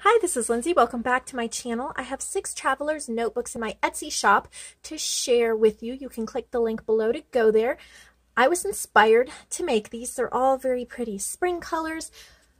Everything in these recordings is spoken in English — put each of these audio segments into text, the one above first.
Hi, this is Lindsay. Welcome back to my channel. I have 6 traveler's notebooks in my Etsy shop to share with you. You can click the link below to go there. I was inspired to make these. They're all very pretty spring colors.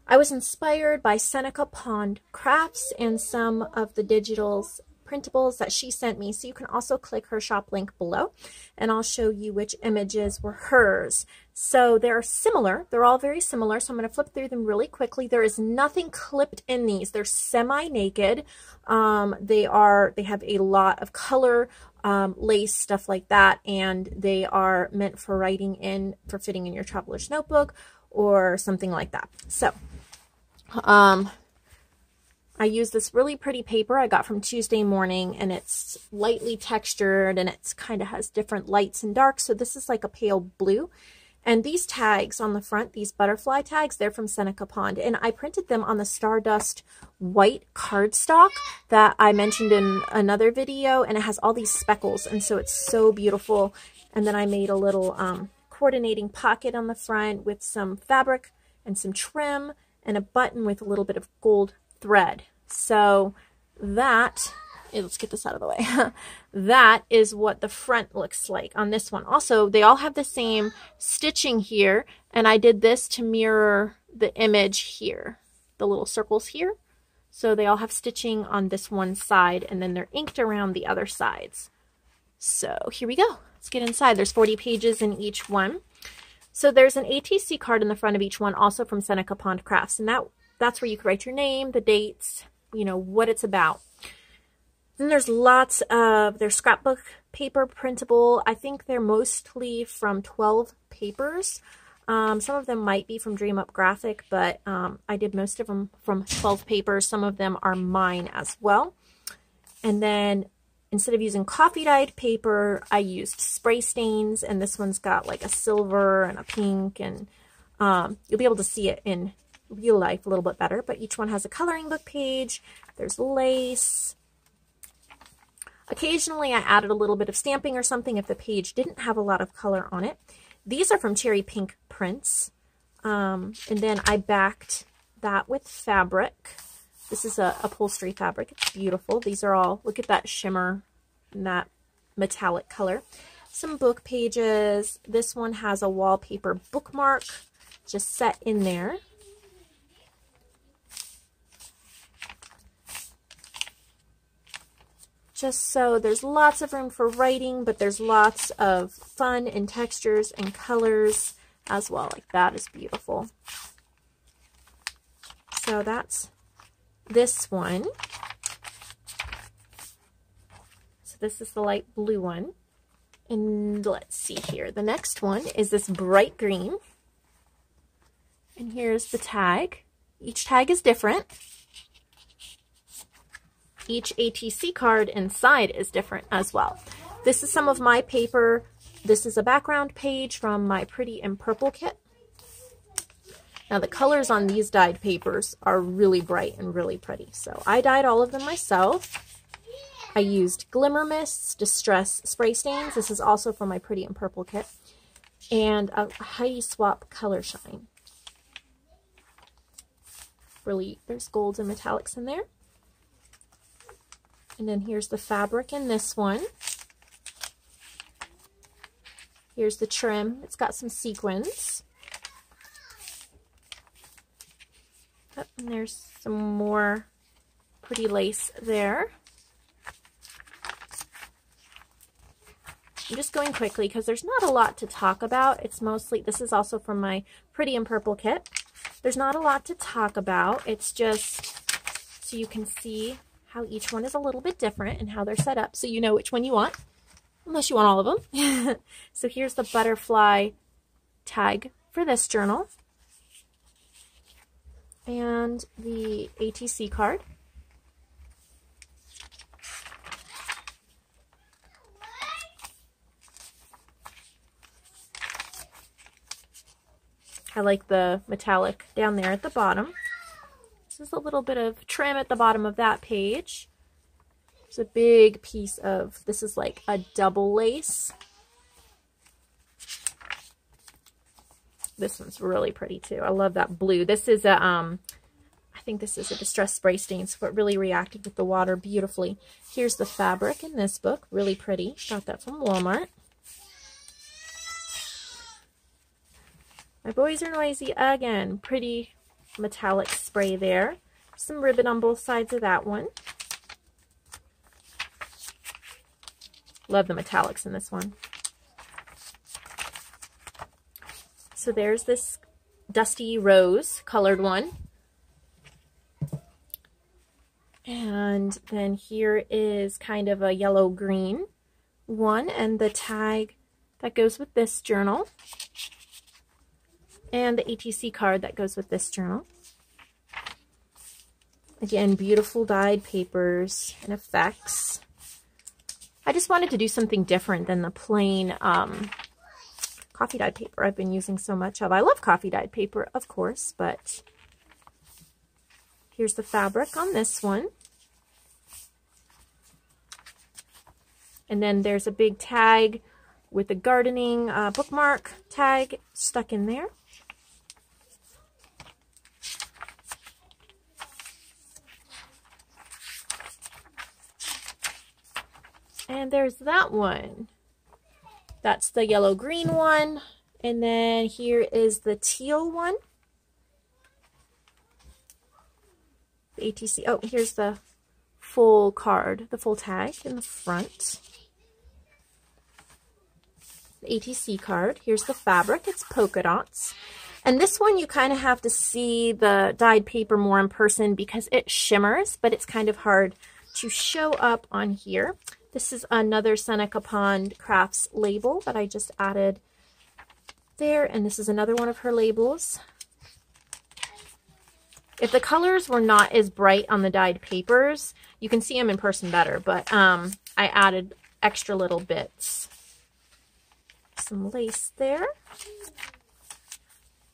I was inspired by Seneca Pond Crafts and some of the digitals printables that she sent me. So you can also click her shop link below and I'll show you which images were hers. So they're similar. They're all very similar. So I'm going to flip through them really quickly. There is nothing clipped in these. They're semi-naked. They have a lot of color, lace, stuff like that. And they are meant for writing in, for fitting in your traveler's notebook or something like that. So, I use this really pretty paper I got from Tuesday Morning, and it's lightly textured and it's kind of has different lights and darks. So this is like a pale blue. And these tags on the front, these butterfly tags, they're from Seneca Pond. And I printed them on the Stardust white cardstock that I mentioned in another video. And it has all these speckles. And so it's so beautiful. And then I made a little coordinating pocket on the front with some fabric and some trim and a button with a little bit of gold thread. So that, let's get this out of the way. That is what the front looks like on this one. Also, they all have the same stitching here, and I did this to mirror the image here, the little circles here. So they all have stitching on this one side, and then they're inked around the other sides. So here we go. Let's get inside. There's 40 pages in each one. So there's an ATC card in the front of each one, also from Seneca Pond Crafts, and that's where you can write your name, the dates, you know, what it's about. Then there's lots of, their scrapbook paper printable. I think they're mostly from 12Papers. Some of them might be from DreamUpGraphic, but I did most of them from 12Papers. Some of them are mine as well. And then instead of using coffee-dyed paper, I used spray stains, and this one's got like a silver and a pink, and you'll be able to see it in real life a little bit better, but each one has a coloring book page. There's lace. Occasionally I added a little bit of stamping or something if the page didn't have a lot of color on it. These are from Cherry Pink Prints, and then I backed that with fabric. This is a upholstery fabric. It's beautiful. These are all, look at that shimmer and that metallic color. Some book pages. This one has a wallpaper bookmark just set in there. Just so there's lots of room for writing, but there's lots of fun and textures and colors as well. Like that is beautiful. So that's this one. So this is the light blue one. And let's see here. The next one is this bright green. And here's the tag. Each tag is different. Each ATC card inside is different as well. This is some of my paper. This is a background page from my Pretty in Purple kit. Now the colors on these dyed papers are really bright and really pretty. So I dyed all of them myself. I used Glimmer Mists, Distress Spray Stains. This is also from my Pretty in Purple kit. And a Heidi Swap Color Shine. Really, there's golds and metallics in there. And then here's the fabric in this one. Here's the trim. It's got some sequins. Oh, and there's some more pretty lace there. I'm just going quickly because there's not a lot to talk about. It's mostly, this is also from my Pretty in Purple kit. There's not a lot to talk about. It's just so you can see how each one is a little bit different and how they're set up, so you know which one you want, unless you want all of them. So here's the butterfly tag for this journal. And the ATC card. I like the metallic down there at the bottom. This is a little bit of trim at the bottom of that page. There's a big piece of, this is like a double lace. This one's really pretty too. I love that blue. This is a, I think this is a distress spray stain, so it really reacted with the water beautifully. Here's the fabric in this book. Really pretty. Got that from Walmart. My boys are noisy again. Pretty metallic spray there. Some ribbon on both sides of that one. Love the metallics in this one. So there's this dusty rose colored one. And then here is kind of a yellow green one, and the tag that goes with this journal, and the ATC card that goes with this journal. Again, beautiful dyed papers and effects. I just wanted to do something different than the plain coffee dyed paper I've been using so much of. I love coffee dyed paper, of course, but here's the fabric on this one. And then there's a big tag with a gardening bookmark tag stuck in there. And there's that one. That's the yellow-green one. And then here is the teal one. The ATC. Oh, here's the full card, the full tag in the front. The ATC card. Here's the fabric. It's polka dots. And this one you kind of have to see the dyed paper more in person because it shimmers, but it's kind of hard to show up on here. This is another Seneca Pond Crafts label that I just added there, and this is another one of her labels. If the colors were not as bright on the dyed papers, you can see them in person better, but I added extra little bits. Some lace there,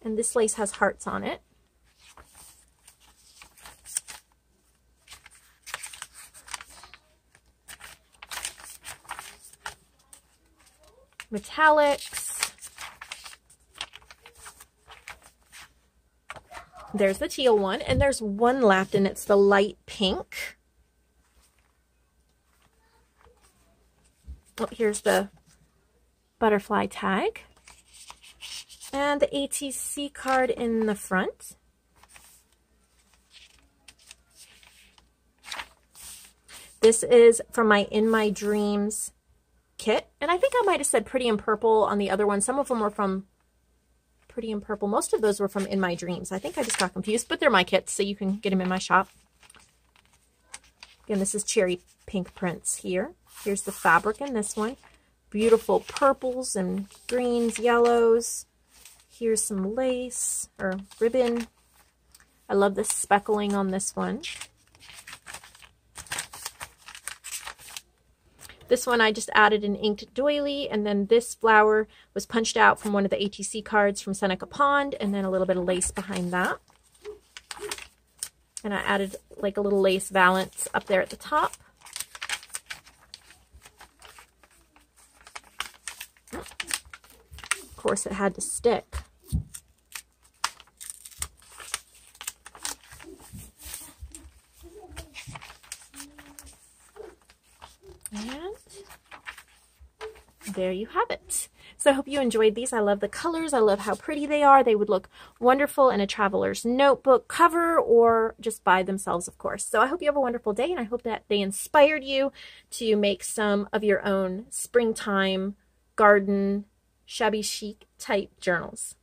and this lace has hearts on it. Metallics. There's the teal one, and there's one left, and it's the light pink. Oh, here's the butterfly tag. And the ATC card in the front. This is from my In My Dreams kit, and I think I might have said Pretty in Purple on the other one. Some of them were from Pretty in Purple. Most of those were from In My Dreams. I think I just got confused, but they're my kits, so you can get them in my shop. Again, this is cherry pink prints here. Here's the fabric in this one. Beautiful purples and greens, yellows. Here's some lace or ribbon. I love the speckling on this one. This one I just added an inked doily, and then this flower was punched out from one of the ATC cards from Seneca Pond, and then a little bit of lace behind that. And I added like a little lace valance up there at the top. Of course, it had to stick. And there you have it. So I hope you enjoyed these. I love the colors. I love how pretty they are. They would look wonderful in a traveler's notebook cover or just by themselves, of course. So I hope you have a wonderful day, and I hope that they inspired you to make some of your own springtime garden shabby chic type journals.